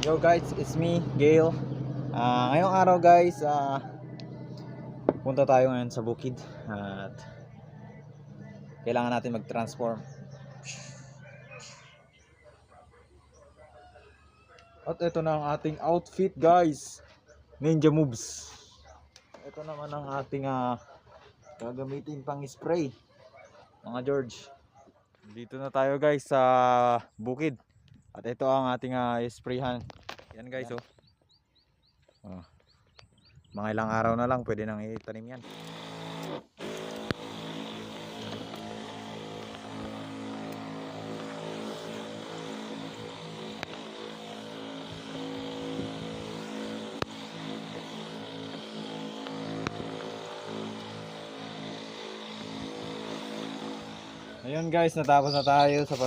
Yo guys, it's me, Gail. Ngayong araw guys, punta tayo ngayon sa bukid at kailangan natin mag-transform. At ito na ang ating outfit guys, ninja moves. Ito naman ang ating gagamitin pang spray, mga George. Dito na tayo guys sa bukid. At ito ang ating sprayhan. Yan guys, oh. Mga ilang araw na lang pwede nang itanim yan. Ayun guys, natapos na tayo sa